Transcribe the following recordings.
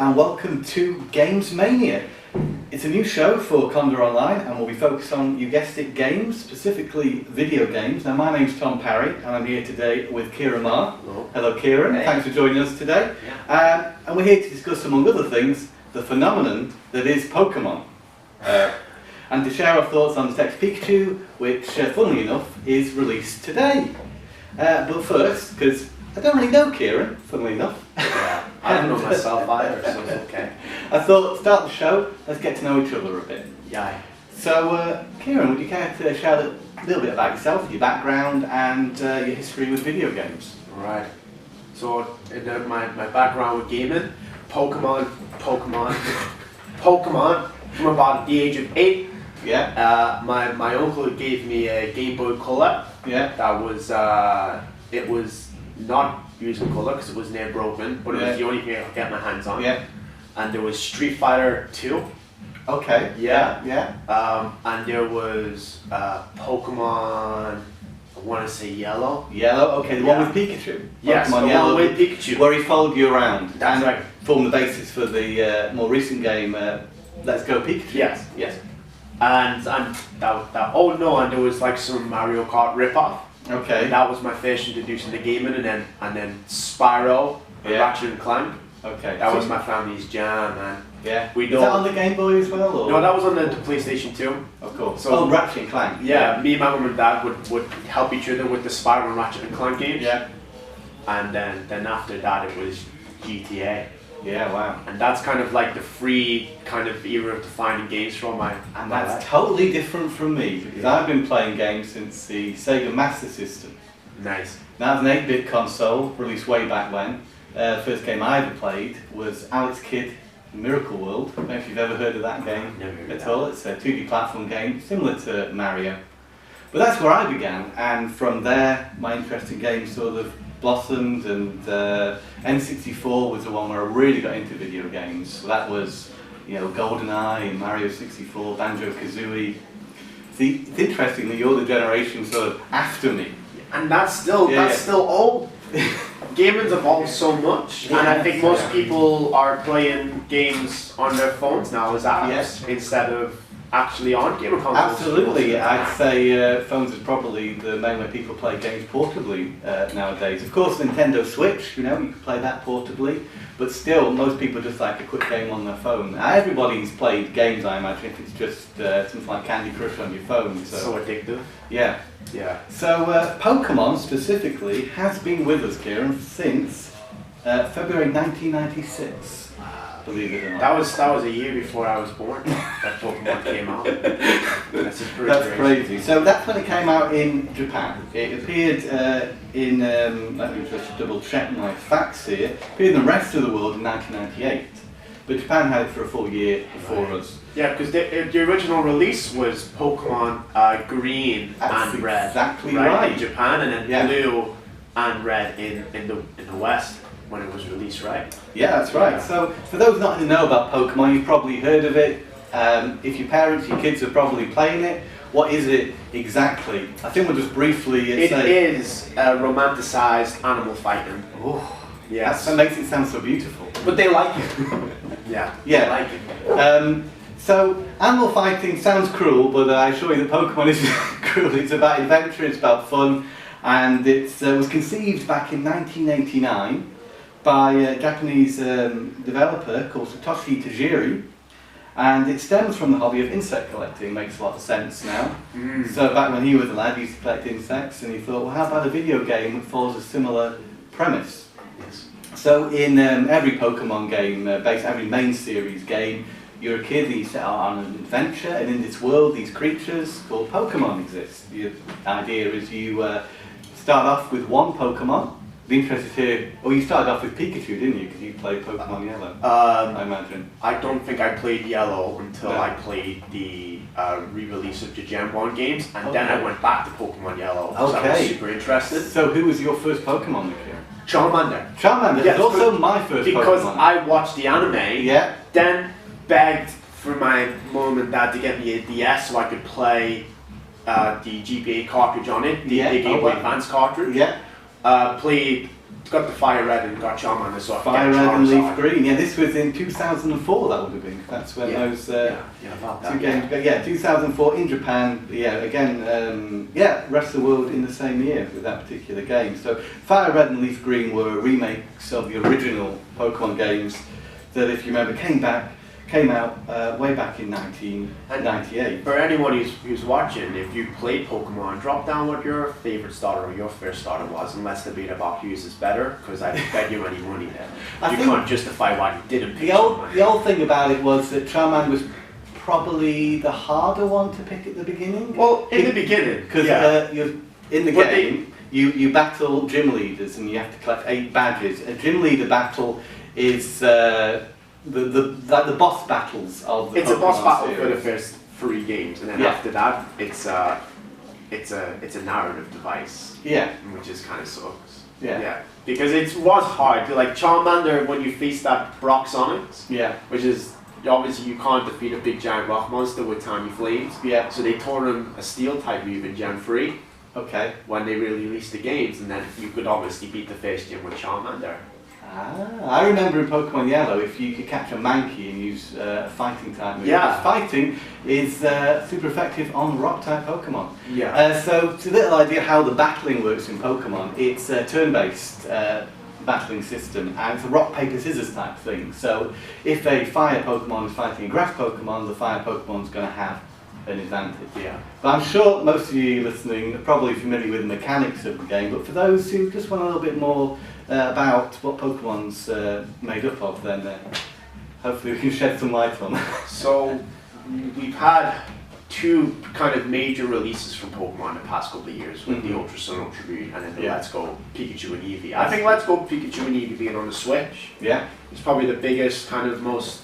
and welcome to Games Mania. It's a new show for Condor Online and we'll be focused on, you guessed it, games, specifically video games. Now my name's Tom Parry and I'm here today with Kieran Marr. Hello. Hello Kieran, Hey. Thanks for joining us today. Yeah. And we're here to discuss, among other things, the phenomenon that is Pokemon. And to share our thoughts on Detective Pikachu, which, funnily enough, is released today. But first, because I don't really know Kieran, funnily enough. Yeah, I don't know myself either, so it's okay. I thought, start the show, let's get to know each other a bit. Yeah. So, Kieran, would you care to share a little bit about yourself, your background, and your history with video games? Right. So, my background with gaming, Pokemon from about the age of 8. Yeah. My uncle gave me a Game Boy Color. Yeah. That was, it was not using color because it was near broken, but it was the only thing I could get my hands on. Yeah. And there was Street Fighter 2. Okay. Yeah. And there was Pokemon, I want to say Yellow. Yellow, okay, the one with Pikachu. Yes, Pokemon the Yellow, one with Pikachu. where he followed you around. That's and right. formed the basis for the more recent game, Let's Go Pikachu. Yes. And and there was like some Mario Kart ripoff. Okay. And that was my first introduction to gaming, and then Spyro, and Ratchet and Clank. Okay. That was my family's jam, man. Yeah. We Is that on the Game Boy as well? Or? No, that was on the PlayStation 2. Of course. So, Ratchet and Clank. Yeah, me, my mum and dad would help each other with the Spyro and Ratchet and Clank games. Yeah. And then after that it was GTA. Yeah, wow. And that's kind of like the free kind of era of defining games from my And my that's life. totally different from me, because I've been playing games since the Sega Master System. Nice. Now, it's an 8-bit console, released way back when. The first game I ever played was Alex Kidd Miracle World. I don't know if you've ever heard of that game Never heard of at that. all. It's a 2D platform game, similar to Mario. But that's where I began, and from there, my interest in games sort of blossomed, and N64 was the one where I really got into video games. So that was, GoldenEye and Mario 64, Banjo-Kazooie. See, it's interesting that you're the generation sort of after me. And that's still old. Gaming's evolved so much, and I think most people are playing games on their phones now as apps instead of actually on gamer consoles. Absolutely, I'd say phones is probably the main way people play games portably nowadays. Of course, Nintendo Switch, you can play that portably, but still, most people just like a quick game on their phone. Everybody's played games, I imagine, if it's just something like Candy Crush on your phone. So addictive. Yeah. So Pokemon specifically has been with us, Kieran, since February 1996. Believe it or not. That was a year before I was born. That Pokemon came out. That's crazy. So that's when it came out in Japan. It appeared in, let me just double check my facts here, it appeared in the rest of the world in 1998. But Japan had it for a full year before us. Yeah, because the original release was Pokemon Green and Red. Exactly right. In Japan, and then Blue and Red in the West when it was released, right? Yeah, that's right. So for those not to know about Pokemon, you've probably heard of it. If your parents, your kids are probably playing it. What is it exactly? I think we'll just briefly It say... is romanticized animal fighting. Oh, yes. That makes it sound so beautiful. But they like it. Yeah. Yeah. They like it. So, animal fighting sounds cruel, but I assure you that Pokemon isn't cruel. It's about adventure, it's about fun, and it was conceived back in 1989 by a Japanese developer called Satoshi Tajiri, and it stems from the hobby of insect collecting. Makes a lot of sense now. So back when he was a lad, he used to collect insects, and he thought, well, how about a video game that follows a similar premise? Yes. So in every Pokemon game, every main series game, you're a kid and you set out on an adventure, and in this world, these creatures called Pokemon exist. The idea is you start off with one Pokemon. Be interested to hear, you started off with Pikachu, didn't you? Because you played Pokemon Yellow, I imagine. I don't think I played Yellow until I played the re-release of the Gen 1 games, and then I went back to Pokemon Yellow, because I was super interested. So who was your first Pokemon, Nikhil? Charmander. Charmander, Yes, was also my first because Pokemon. I watched the anime, then begged for my mum and dad to get me a DS so I could play the GBA cartridge on it, the Game Boy Advance cartridge. Played got the Fire Red and got Charmander, so Fire Red and Leaf Green. Yeah, this was in 2004. That would have been. That's when those about that, two games. Yeah, 2004 in Japan. Yeah, again, rest of the world in the same year with that particular game. So Fire Red and Leaf Green were remakes of the original Pokemon games that, if you remember, came out way back in 1998. For anyone who's watching, if you played Pokemon, drop down what your favorite starter or your first starter was, and let's debate about whose is better, because I bet you any money there. You can't justify why you didn't pick the old thing about it was that Charmander was probably the harder one to pick at the beginning. Well, in the beginning. Because in the game, you battle gym leaders and you have to collect 8 badges. A gym leader battle is the boss battles of the It's Pokemon a boss battle series. for the first 3 games, and then after that, it's a narrative device. Yeah. Which is kind of sucks. Yeah. Because it was hard. Like Charmander, when you face that Brock Sonics, which is obviously you can't defeat a big giant rock monster with tiny flames. Yeah. So they taught him a steel type move in Gen 3. Okay. When they released the games, and then you could obviously beat the first gym with Charmander. I remember in Pokemon Yellow, if you could catch a Mankey and use a fighting type move, because fighting is super effective on rock type Pokemon. Yeah. So it's a little idea how the battling works in Pokemon. It's a turn-based battling system, and it's a rock, paper, scissors type thing. So if a fire Pokemon is fighting a grass Pokemon, the fire Pokemon's going to have an advantage. Yeah. But I'm sure most of you listening are probably familiar with the mechanics of the game, but for those who just want a little bit more about what Pokemon's made up of, then hopefully we can shed some light on that. So we've had 2 kind of major releases from Pokemon the past couple of years, with the Ultra Sun, Ultra Moon, and then the Let's Go Pikachu and Eevee. I think Let's Go Pikachu and Eevee being on the Switch is probably the biggest, kind of most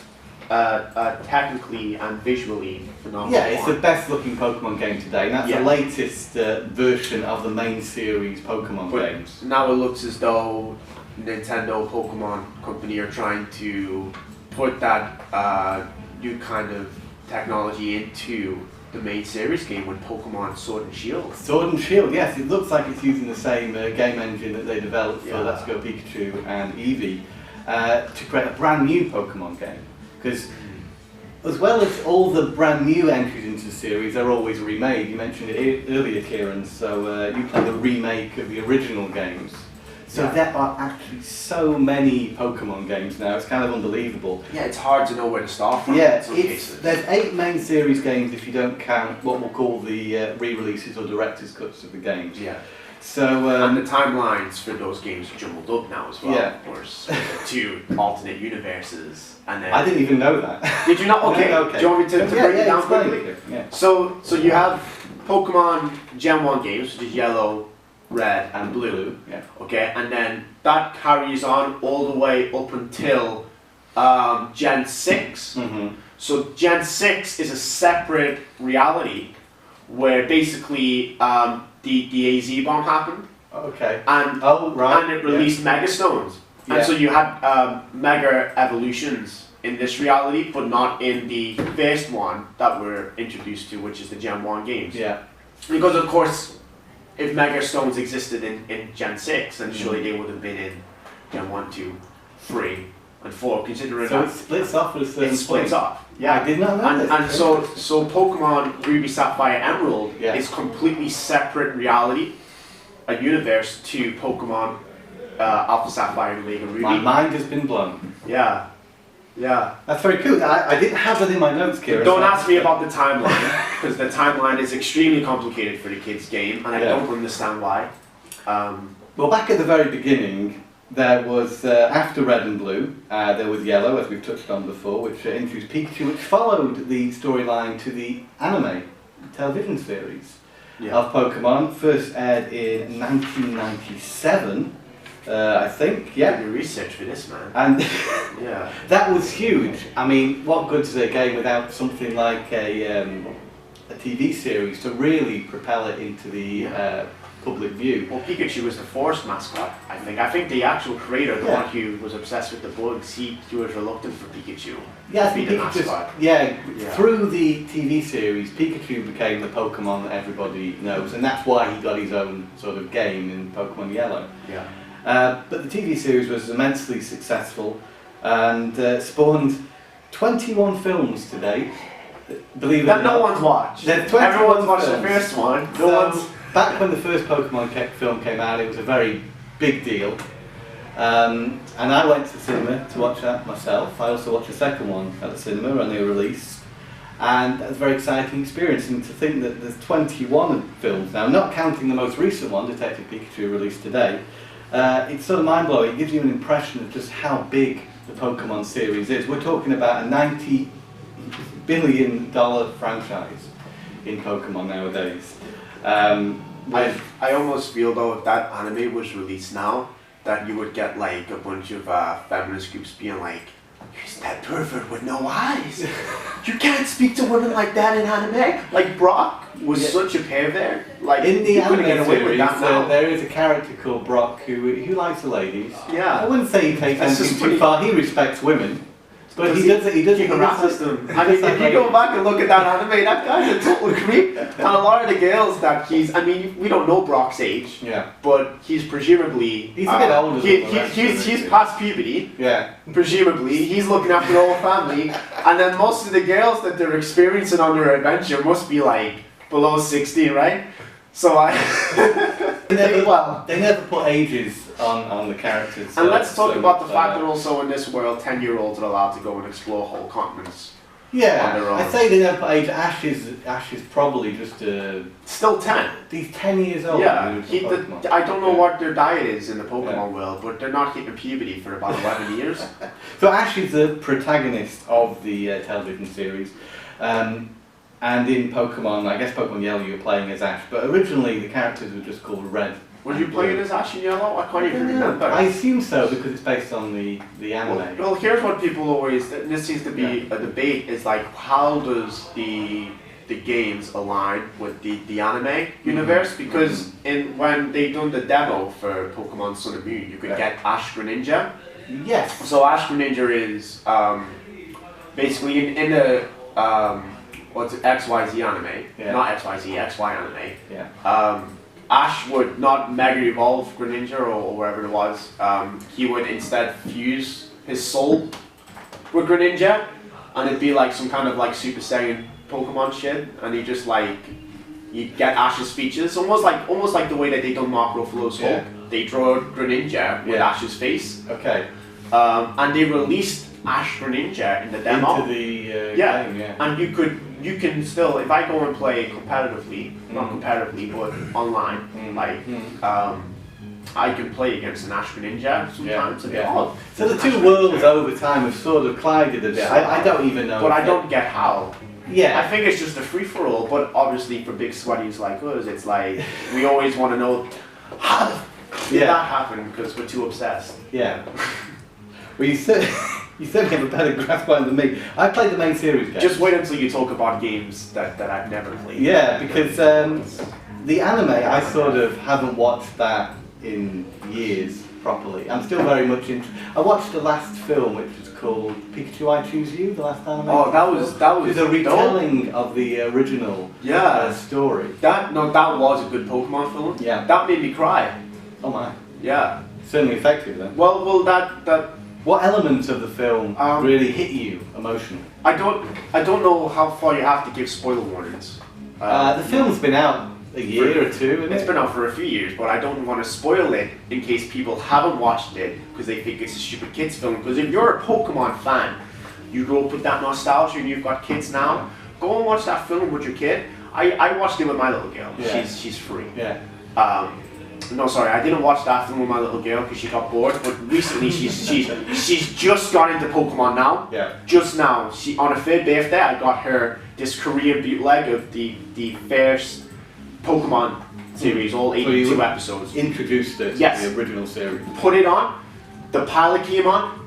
technically and visually phenomenal. Yeah, it's the best looking Pokemon game today, and that's the latest version of the main series Pokemon games. Now it looks as though Nintendo Pokemon Company are trying to put that new kind of technology into the main series game with Pokemon Sword and Shield. Sword and Shield, yes, it looks like it's using the same game engine that they developed for Let's Go Pikachu and Eevee to create a brand new Pokemon game. Because as well as all the brand new entries into the series, they're always remade. You mentioned it earlier, Kieran, so you played the remake of the original games. So there are actually so many Pokemon games now, it's kind of unbelievable. Yeah, it's hard to know where to start from Yeah, in some cases. There's 8 main series games if you don't count what we'll call the re-releases or director's cuts of the games. Yeah. So and the timelines for those games are jumbled up now as well, of course. With the 2 alternate universes. And then I didn't even know that. Did you not? Okay. No, okay. Do you want me to break it down explain quickly? Yeah. So you have Pokemon Gen 1 games, which is Yellow, Red, and Blue. Yeah. Okay, and then that carries on all the way up until Gen 6. So Gen 6 is a separate reality where basically the AZ bomb happened. Okay. And and it released Mega Stones. And so you had Mega Evolutions in this reality, but not in the first one that we're introduced to, which is the Gen 1 games. Yeah. Because of course, if Mega Stones existed in Gen 6, then surely they would have been in Gen 1, 2, 3, and 4, considering so that it splits off at a certain it splits point. off. Yeah, I did not know and so Pokemon Ruby, Sapphire, Emerald is completely separate reality, a universe to Pokemon Alpha Sapphire and Omega Ruby. My mind has been blown. Yeah. That's very cool. I didn't have that in my notes, Kieran. Don't ask me about the timeline, because the timeline is extremely complicated for the kids' game, and I don't understand why. Well, back at the very beginning, there was, after Red and Blue, there was Yellow, as we've touched on before, which introduced Pikachu, which followed the storyline to the anime television series of Pokemon. First aired in 1997. I think, Do research for this, man. And that was huge. I mean, what good's a game without something like a TV series to really propel it into the public view? Well, Pikachu was the forest mascot, I think. I think the actual creator, the one who was obsessed with the bugs, he was reluctant for Pikachu to be the mascot. Through the TV series, Pikachu became the Pokemon that everybody knows, and that's why he got his own sort of game in Pokemon Yellow. Yeah. But the TV series was immensely successful and spawned 21 films to date. Believe it or not. That no one's watched. Everyone's watched the first one. Back when the first Pokemon film came out, it was a very big deal. And I went to the cinema to watch that myself. I also watched the second one at the cinema when they were released. And that was a very exciting experience. And to think that there's 21 films now, not counting the most recent one, Detective Pikachu, released today, it's sort of mind-blowing. It gives you an impression of just how big the Pokemon series is. We're talking about a $90 billion franchise in Pokemon nowadays. I almost feel though if that anime was released now, that you would get like a bunch of feminist groups being like, "Here's that pervert with no eyes. You can't speak to women like that in anime." Like Brock was such a pervert. Like in the anime series, now. there is a character called Brock who likes the ladies. Yeah. I wouldn't say he takes anything too far. He respects women. But he harasses them. I mean, if you go back and look at that anime, that guy's a total creep. And a lot of the girls that we don't know Brock's age. Yeah. But he's presumably... He's a bit older He's past puberty. Yeah. Presumably. He's looking after the whole family. And then most of the girls that they're experiencing on their adventure must be like below 16, right? So they never put ages on the characters. And let's talk about the fact that also in this world, 10-year-olds are allowed to go and explore whole continents. Yeah, on their own. I'd say they never put age. Ash is probably just still 10. He's 10 years old. Yeah, I don't know what their diet is in the Pokemon world, but they're not hitting puberty for about 11 years. So Ash is the protagonist of the television series. And in Pokemon, I guess Pokemon Yellow, you're playing as Ash, but originally the characters were just called Red. Were you playing as Ash and Yellow? I can't even remember. I assume so because it's based on the anime. Well, here's what people always, this seems to be a debate, is like how does the games align with the anime universe? Because when they done the demo for Pokemon Sun and Moon, you could get Ash Greninja. Yes. So Ash Greninja is basically in the what's it, XYZ anime, not XYZ, XY anime. Yeah. Ash would not Mega Evolve Greninja or wherever it was. He would instead fuse his soul with Greninja, and it'd be like some kind of like Super Saiyan Pokemon shit. And he just like you get Ash's features, almost like the way that they done Mark Ruffalo's Hulk. They draw Greninja with Ash's face. Okay. And they released Ash Greninja in the demo. Into the game, yeah. And you can still, if I go and play competitively, not competitively, but online, I can play against an Ash Greninja sometimes. So the two worlds over time have sort of collided a bit. I don't even know. But I don't get how. Yeah. I think it's just a free-for-all, but obviously for big sweaties like us, it's like, we always want to know, how did that happen? Because we're too obsessed. Yeah. Well, you certainly have a better grasp on it than me. I played the main series game. Just wait until you talk about games that I've never played. Yeah, because the anime, I sort of haven't watched that in years properly. I'm still very much interested. I watched the last film, which was called Pikachu I Choose You, the last anime. Oh, that was It was a retelling of the original story. That was a good Pokemon film. Yeah. That made me cry. Oh my. Yeah. Certainly effective then. Well, that. What elements of the film really hit you emotionally? I don't know how far you have to give spoiler warnings. The film's been out a year or two, isn't it? It's been out for a few years, but I don't want to spoil it in case people haven't watched it because they think it's a stupid kids film. Because if you're a Pokemon fan, you grow up with that nostalgia and you've got kids now, go and watch that film with your kid. I watched it with my little girl. Yeah. She's free. Yeah. No, sorry, I didn't watch that film with my little girl because she got bored. But recently, she's just got into Pokemon now. Yeah. Just now, on her 3rd birthday, I got her this Korean bootleg of the first Pokemon series, all 82 episodes. Introduced it to the original series. Put it on. The pilot came on.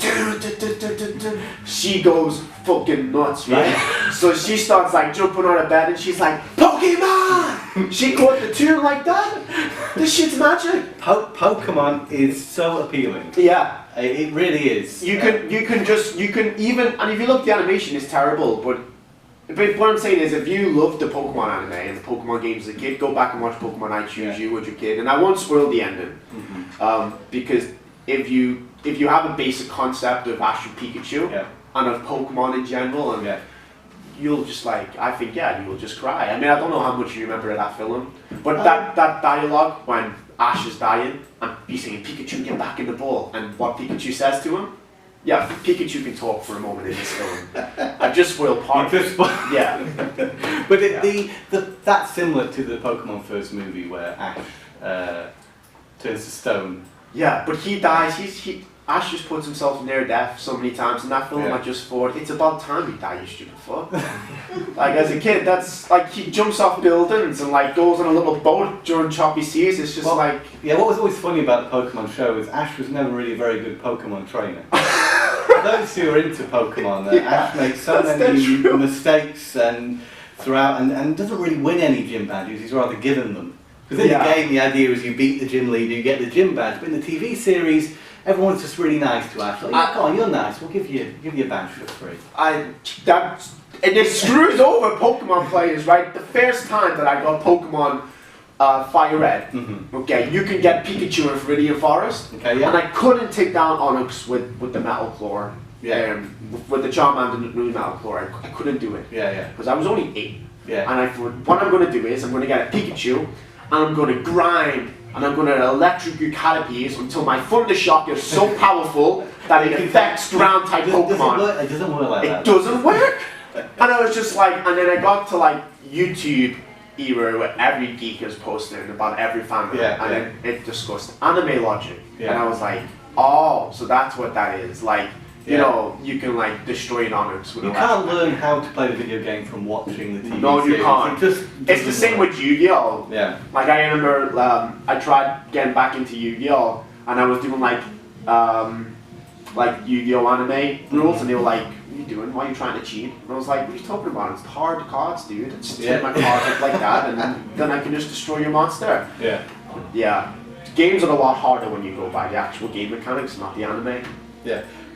She goes fucking nuts, right? Yeah. So she starts like jumping on her bed and she's like, Pokemon! She caught the tune like that. This shit's magic. Pokemon is so appealing. Yeah. It really is. You can even, and if you look, the animation is terrible, but But what I'm saying is, if you loved the Pokemon anime and the Pokemon games as a kid, go back and watch Pokemon I Choose You as your kid, and I won't spoil the ending, because if you have a basic concept of Ash and Pikachu and of Pokemon in general, and you'll just you'll just cry. I mean, I don't know how much you remember of that film, but that dialogue when Ash is dying and he's saying, "Pikachu, get back in the ball," and what Pikachu says to him. Yeah, Pikachu can talk for a moment in this film. I just spoiled part of it. Yeah. But that's similar to the Pokemon first movie where Ash turns to stone. Yeah, but he dies. Ash just puts himself near death so many times in that film. I just thought, it's about time he died, you stupid fuck. Like, as a kid, that's like, he jumps off buildings and like goes on a little boat during choppy seas. It's just like... Yeah, what was always funny about the Pokemon show is Ash was never really a very good Pokemon trainer. For those who are into Pokemon, Ash makes so many mistakes and throughout, and doesn't really win any gym badges, he's rather given them. Because in the game, the idea is you beat the gym leader, you get the gym badge, but in the TV series, everyone's just really nice to Ash. Like, go on, you're nice. We'll give you a badge for free. And it screws over Pokemon players, right? The first time that I got Pokemon Fire Red, okay, you can get Pikachu in Viridian Forest, and I couldn't take down Onix with the Metal Claw. With the Charmander and the new Metal Claw, I couldn't do it. Because I was only 8. And I thought, what I'm going to do is I'm going to get a Pikachu, and I'm going to grind. And I'm going to electrocute Caterpies until my Thunder Shock is so powerful that it affects ground type Pokemon. It doesn't work like that. It doesn't work! And I was just like, and then I got to like YouTube era where every geek is posting about every fan, and then it discussed anime logic. And I was like, oh, so that's what that is. Like, you know, you can like destroy an Onix with You can't learn how to play the video game from watching the TV No, you series. can't. It's the same with Yu-Gi-Oh! Like, I remember I tried getting back into Yu-Gi-Oh! And I was doing like Yu-Gi-Oh! Anime rules, and they were like, what are you doing? Why are you trying to cheat? And I was like, what are you talking about? It's hard cards, dude. It's turn my cards up like that, and then I can just destroy your monster. Games are a lot harder when you go by the actual game mechanics, not the anime.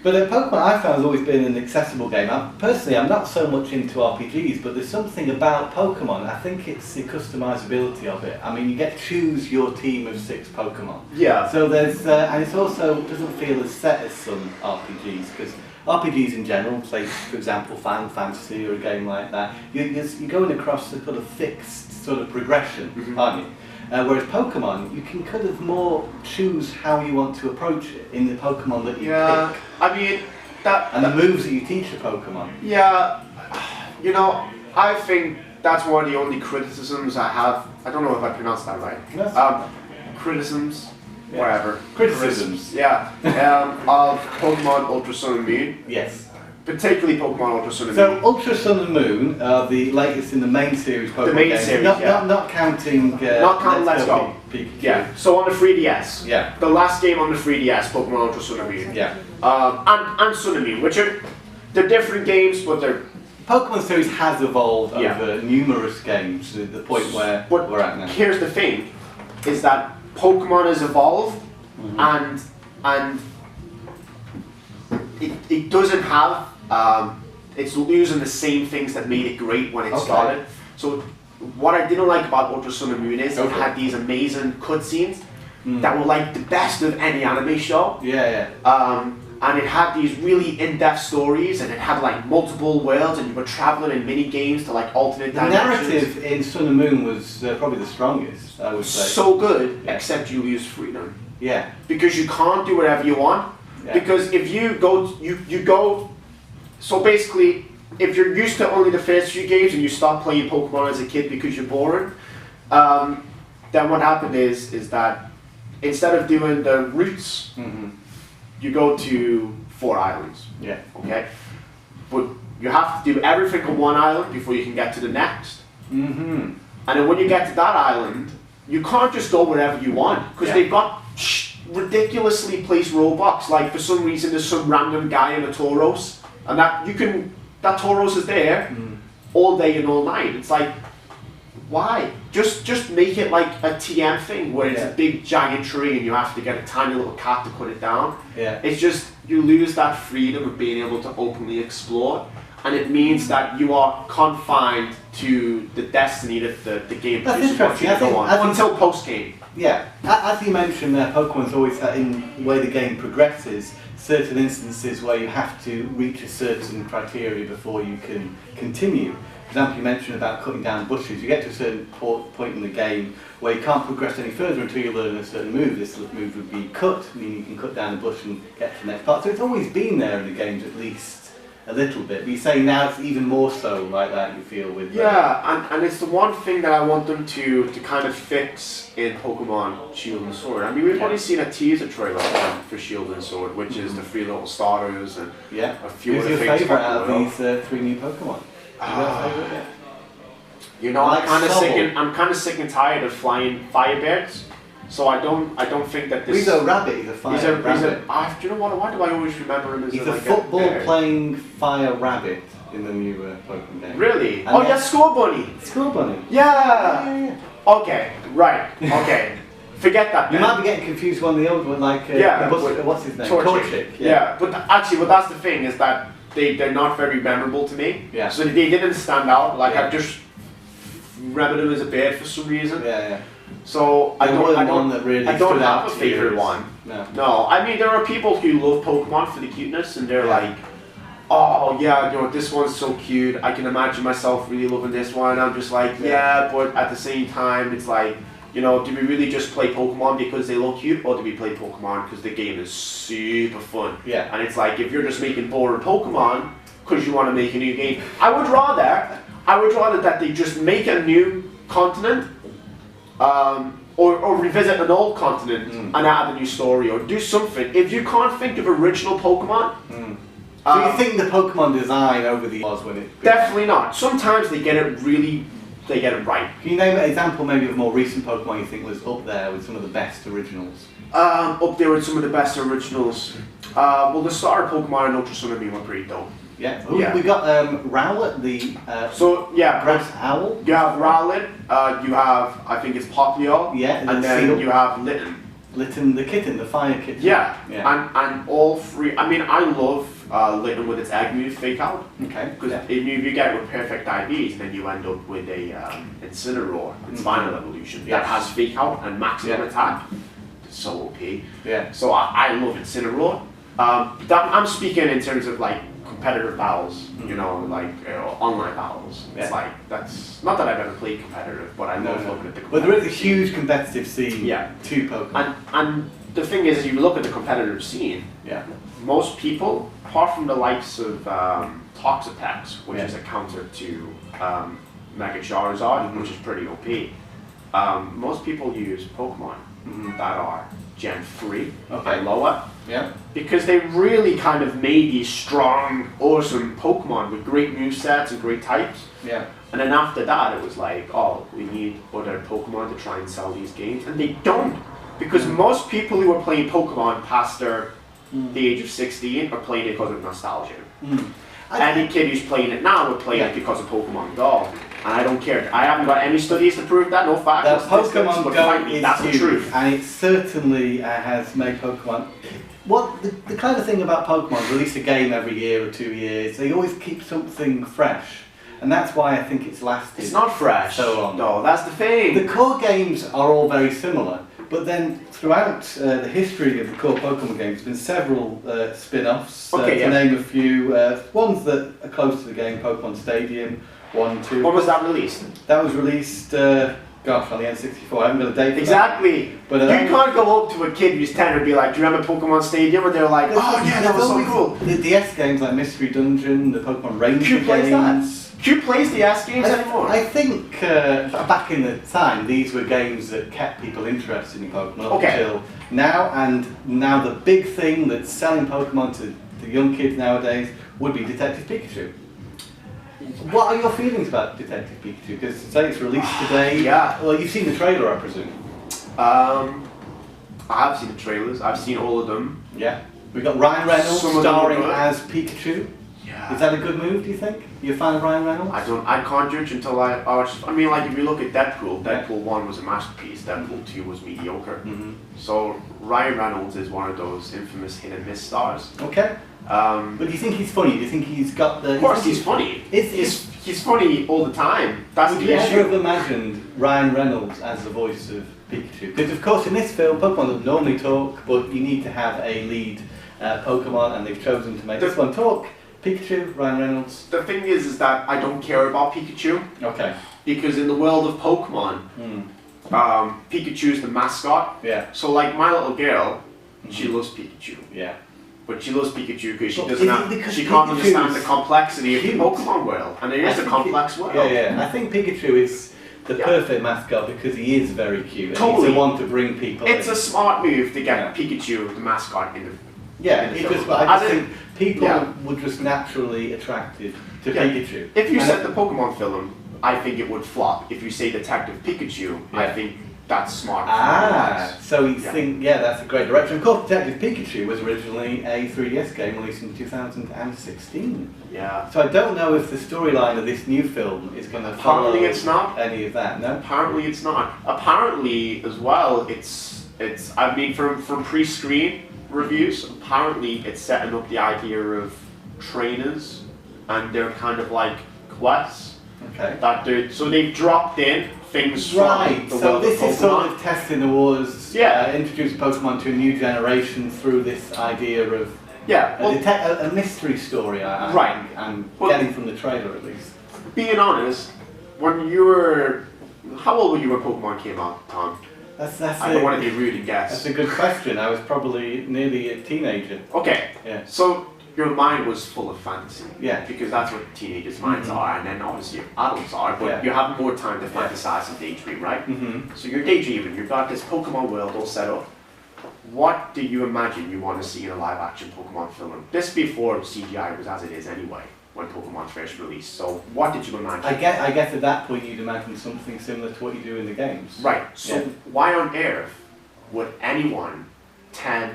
But Pokemon I found has always been an accessible game. Personally, I'm not so much into RPGs, but there's something about Pokemon. I think it's the customizability of it. I mean, you get to choose your team of 6 Pokemon. So there's, and it also doesn't feel as set as some RPGs, because RPGs in general, say for example Final Fantasy or a game like that, you're going across a sort of fixed sort of progression, aren't you? Whereas Pokemon, you can kind of more choose how you want to approach it in the Pokemon that you pick. I mean, the moves that you teach the Pokemon. You know, I think that's one of the only criticisms I have. I don't know if I pronounced that right. Criticisms, whatever. Criticisms. Of Pokemon Ultra Sun and Moon. Yes. Particularly Pokemon Ultra Sun and So Moon. Ultra Sun and Moon are the latest in the main series Pokemon the main games. series, not counting Let's Go. Pikachu. So on the 3DS. The last game on the 3DS, Pokemon Ultra Sun and Moon. And Sun and Moon, which are they're different games, but they're Pokemon series has evolved over numerous games to the point where we're at now. Here's the thing, is that Pokemon has evolved, and it doesn't have it's using the same things that made it great when it started. So what I didn't like about Ultra Sun and Moon is it had these amazing cutscenes that were like the best of any anime show. And it had these really in-depth stories, and it had like multiple worlds, and you were traveling in mini games to like alternate dimensions. The narrative in Sun and Moon was probably the strongest, I would say. So good, except you lose freedom. Yeah. Because you can't do whatever you want. Because if you go, you go. So basically, if you're used to only the first few games and you stop playing Pokemon as a kid because you're bored, then what happened is that instead of doing the routes, you go to 4 islands. Okay. But you have to do everything on one island before you can get to the next. And then when you get to that island, you can't just go wherever you want, because they've got ridiculously placed roadblocks. Like for some reason there's some random guy in a Tauros, and that Tauros is there all day and all night. It's like, why? Just make it like a TM thing where it's a big giant tree and you have to get a tiny little cat to cut it down. It's just, you lose that freedom of being able to openly explore. and it means that you are confined to the destiny that the game That's produces interesting. until post-game. Yeah, as you mentioned there, Pokemon's always had, in the way the game progresses, certain instances where you have to reach a certain criteria before you can continue. For example, you mentioned about cutting down bushes. You get to a certain point in the game where you can't progress any further until you learn a certain move. This move would be cut, meaning you can cut down a bush and get to the next part. So it's always been there in the games, at least a little bit. But you say now it's even more so like that, you feel, with... Yeah, and it's the one thing that I want them to kind of fix in Pokemon Shield and Sword. I mean, we've only seen a teaser trailer for Shield and Sword, which is the 3 little starters and a few Who's other your things. favourite out of these 3 new Pokemon? You know, I'm kind of sick and tired of flying Firebeards. So I don't think that this. He's a rabbit. He's a fire rabbit. Do you know what? Why do I always remember him as he's a football-playing fire rabbit in the new Pokemon game. Really? And yeah, Score Bunny. Score Bunny. Yeah. Okay. Right. Okay. Forget that. You might be getting confused with one of the old one, like what's his name? Torchic. Yeah. But actually, well, that's the thing is that they're not very memorable to me. Yeah. So they didn't stand out. Like I've just remembered him as a bird for some reason. Yeah. So I don't have a favorite one. No. I mean, there are people who love Pokemon for the cuteness, and they're like, oh yeah, you know, this one's so cute. I can imagine myself really loving this one. I'm just like, yeah, but at the same time, it's like, you know, do we really just play Pokemon because they look cute, or do we play Pokemon because the game is super fun? Yeah. And it's like, if you're just making boring Pokemon because you want to make a new game, I would rather that they just make a new continent. Or revisit an old continent and add a new story, or do something. If you can't think of original Pokemon, so you think the Pokemon design over the years when it definitely not. Sometimes they get it right. Can you name an example maybe of more recent Pokemon you think was up there with some of the best originals? Up there with some of the best originals. Well, the starter Pokemon in Ultra Sun and Moon were pretty dope. Yeah. We got Rowlet, the grass owl. You have Rowlet. You have, I think it's Popplio. Yeah. And then you have Litten. Litten the kitten, the fire kitten. Yeah. And all three. I mean, I love Litten with its egg move Fake Out. Okay. Because if you get it with perfect IVs, then you end up with a Incineroar, its final evolution that has Fake Out and maximum attack. It's so OP. Yeah. So I love Incineroar. I'm speaking in terms of like competitive battles, you know, like online battles. It's like, that's not that I've ever played competitive, but I love looking at the competitive. But there is a huge competitive scene to Pokemon. And the thing is, you look at the competitive scene, most people, apart from the likes of Toxapex, which is a counter to Mega Charizard, which is pretty OP, most people use Pokemon that are Gen 3 and lower. Yeah. Because they really kind of made these strong, awesome Pokemon with great movesets and great types. Yeah. And then after that, it was like, oh, we need other Pokemon to try and sell these games. And they don't. Because most people who are playing Pokemon past the age of 16 are playing it because of nostalgia. Any kid who's playing it now would play it because of Pokemon Go. And I don't care. I haven't got any studies to prove that, no facts. Pokemon Go is that's the truth. And it certainly has made Pokemon... What the kind of thing about Pokemon, release a game every year or 2 years, they always keep something fresh. And that's why I think it's lasted. It's not fresh. So long. No, that's the thing. The core games are all very similar, but then throughout the history of the core Pokemon games, there's been several spin-offs. To name a few, ones that are close to the game, Pokemon Stadium, 1, 2. When was that released? That was released, on the N64. I haven't got a date for exactly. That. But, you can't go up to a kid who's 10 and be like, do you remember Pokemon Stadium? And they're like, oh yeah, that was so cool. The DS games like Mystery Dungeon, the Pokemon Ranger games. Who plays the DS games anymore? I think back in the time, these were games that kept people interested in Pokemon up until now. And now the big thing that's selling Pokemon to the young kids nowadays would be Detective Pikachu. What are your feelings about Detective Pikachu? Because say it's released today. Well, you've seen the trailer, I presume. I have seen the trailers. I've seen all of them. Yeah. We've got Ryan Reynolds starring as Pikachu. Yeah. Is that a good move, do you think? You're a fan of Ryan Reynolds? I can't judge until I mean, like, if you look at Deadpool, Deadpool 1 was a masterpiece, Deadpool 2 was mediocre. So Ryan Reynolds is one of those infamous hit and miss stars. Okay. But do you think he's funny? Do you think he's got the... Of course he's funny. He's funny all the time. That's would the you issue. ever have imagined Ryan Reynolds as the voice of Pikachu? Because of course in this film, Pokemon don't normally talk, but you need to have a lead Pokemon, and they've chosen to make this one talk. Pikachu, Ryan Reynolds. The thing is that I don't care about Pikachu. Okay. Because in the world of Pokemon, Pikachu's the mascot. Yeah. So like my little girl, she loves Pikachu. Yeah. But she loves Pikachu because she But doesn't is it have, because she can't Pikachu's understand the complexity of the cute? Pokemon world. And it is a complex world. Yeah. I think Pikachu is the perfect mascot because he is very cute. And Totally. he's the one to bring people It's in. a smart move to get Pikachu, the mascot, in the Yeah, in the it film. just, I just As in- think people would just naturally attracted to Pikachu. If you And set the Pokemon film, I think it would flop. If you say Detective Pikachu, I Yeah. think that's smart. So you think, that's a great direction. Of course, Detective Pikachu was originally a 3DS game released in 2016. Yeah. So I don't know if the storyline of this new film is going to follow Apparently it's not. any of that, no? Apparently it's not. Apparently, as well, it's. I mean, from pre-screen reviews, apparently it's setting up the idea of trainers, and they're kind of like quests. Okay. So they've dropped in things Right, from the so world this of is sort Pokemon. of testing the waters, Yeah. introducing Pokemon to a new generation through this idea of Yeah. Well, a mystery story, Right. I'm Well- getting from the trailer at least. being honest, when you were, how old were you when Pokemon came out, Tom? That's I don't want to be rude and guess. That's a good question. I was probably nearly a teenager. Okay. Yeah. So your mind was full of fantasy. Yeah. Because that's what teenagers' minds are, and then obviously adults are, but Yeah. you have more time to fantasize and daydream, right? Mm-hmm. So you're daydreaming, you've got this Pokemon world all set up. What do you imagine you want to see in a live action Pokemon film? This before CGI was as it is anyway, when Pokemon first released. So what did you imagine? I guess at that point you'd imagine something similar to what you do in the games. Right, so why on earth would anyone 10,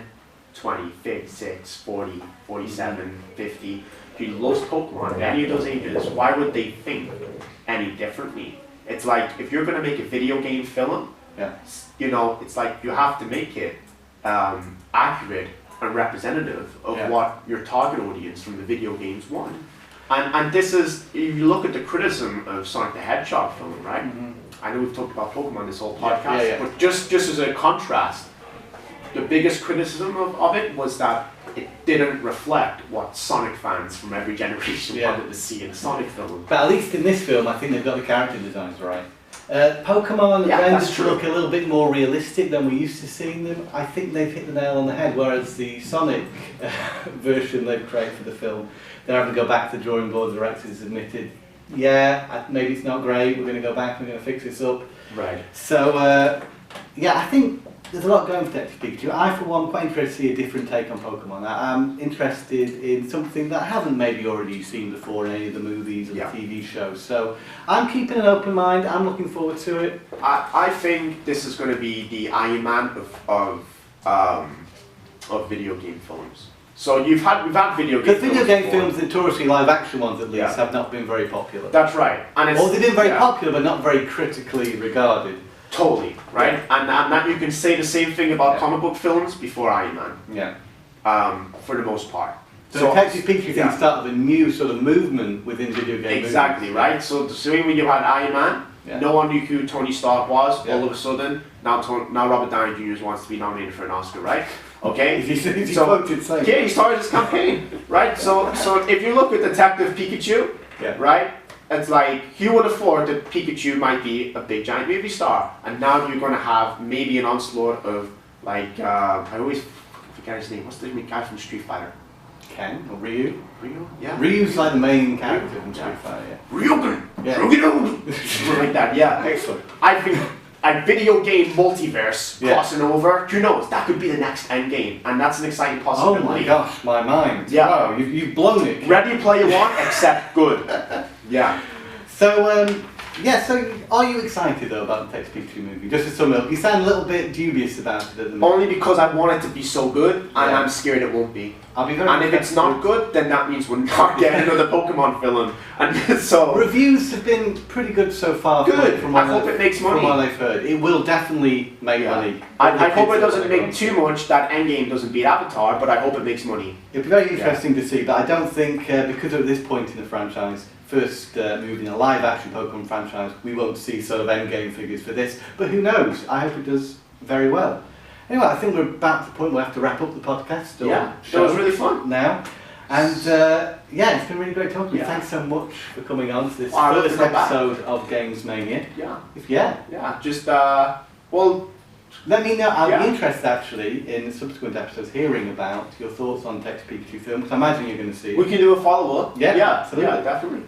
20, 56, 40, 47, 50, who loves Pokemon, any of those ages, why would they think any differently? It's like, if you're going to make a video game film, you know, it's like you have to make it accurate and representative of what your target audience from the video games want. And this is, if you look at the criticism of Sonic the Hedgehog film, right? I know we've talked about Pokemon this whole podcast, but just as a contrast, the biggest criticism of it was that it didn't reflect what Sonic fans from every generation wanted to see in a Sonic film. But at least in this film, I think they've got the character designs right. Pokemon that's true. look a little bit more realistic than we used to seeing them. I think they've hit the nail on the head, whereas the Sonic version they've created for the film, they're having to go back to the drawing board. The directors admitted, maybe it's not great, we're going to go back, we're going to fix this up. Right. So, I think there's a lot going for Detective Pikachu. I, for one, am quite interested to see a different take on Pokemon. I'm interested in something that I haven't maybe already seen before in any of the movies or the TV shows. So I'm keeping an open mind. I'm looking forward to it. I think this is going to be the Iron Man of video game films. So we've had video game films. Because video game before. films, notoriously live action ones at least, have not been very popular. That's right. And Or they've been very popular, but not very critically regarded. Totally, right? And that you can say the same thing about comic book films before Iron Man. For the most part. So Detective Pikachu thing started a new sort of movement within video game Exactly, movies. right? So the same when you had Iron Man, no one knew who Tony Stark was. All of a sudden, now Robert Downey Jr. wants to be nominated for an Oscar, right? Okay. He quoted saying. Yeah, he started his campaign, right? So if you look at Detective Pikachu, right? It's like, who would have thought that Pikachu might be a big giant movie star? And now you're going to have maybe an onslaught of, like, I always forget his name. What's the guy from Street Fighter? Ken or Ryu? Ryu? Yeah. Ryu's like the main character in Street Fighter, Ryugen! Yeah. Something like that, yeah. Excellent. I think a video game multiverse crossing over, who knows, that could be the next end game. And that's an exciting Oh possibility. my gosh, my mind. Yeah. Wow, you've blown it. Ready Player One, except good. Yeah. So, Yeah, so are you excited though about the Detective Pikachu movie? Just to sum up, you sound a little bit dubious about it at the moment. Only because I want it to be so good, and I'm scared it won't be. I'll be very And if it's not good, then that means we're not getting another Pokemon film. And so reviews have been pretty good so far. Good. From I hope it makes money. From what I've heard, it will definitely make money. I hope it doesn't make too much that Endgame doesn't beat Avatar, but I hope it makes money. It'll be very interesting to see, but I don't think because at this point in the franchise, first move in a live-action Pokemon franchise, we won't see sort of endgame figures for this. But who knows? I hope it does very well. Anyway, I think we're about to the point where we have to wrap up the podcast. It was really fun now. And it's been really great talking to you. Thanks so much for coming on to this first episode of Games Mania. Just, well... Let me know, I'll be interested actually in subsequent episodes hearing about your thoughts on Detective Pikachu film, because I imagine you're going to see it. We can do a follow-up. Yeah, absolutely. Yeah, definitely.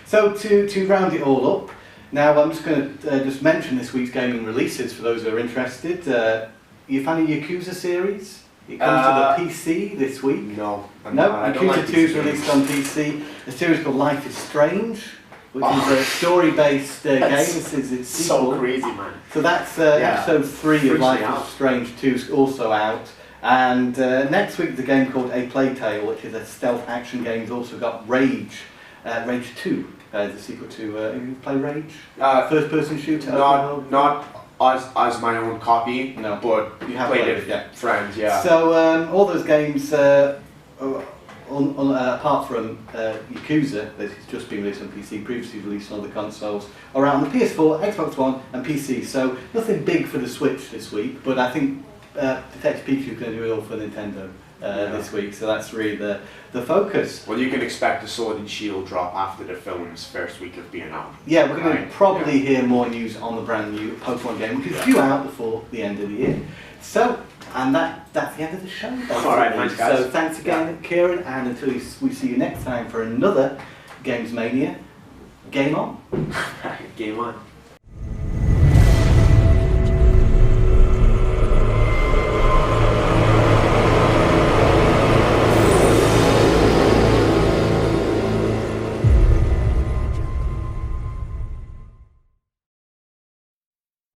So to round it all up, now I'm just going to just mention this week's gaming releases for those who are interested. Are you a fan of Yakuza series? It comes to the PC this week. No. Yakuza 2 is released on PC. A series called Life is Strange, which is a story-based game. This is its sequel. So crazy, man. So that's episode 3 of Life is Strange 2 is also out. And next week there's a game called A Plague Tale, which is a stealth action game. It's also got Rage 2, the sequel to, have you played Rage? First person shooter? Not as my own copy, but you have played it with friends, So all those games, apart from Yakuza, that's just been released on PC, previously released on other consoles, are out on the PS4, Xbox One and PC. So nothing big for the Switch this week, but I think Detective Pikachu is going to do it all for Nintendo this week, so that's really the focus. Well, you can expect a Sword and Shield drop after the film's first week of being out. Yeah, we're going to probably hear more news on the brand new Pokemon game, which is due out before the end of the year. So, and that's the end of the show. Alright, thanks guys. So thanks again, Kieran, and until we see you next time for another Games Mania, game on. Game on.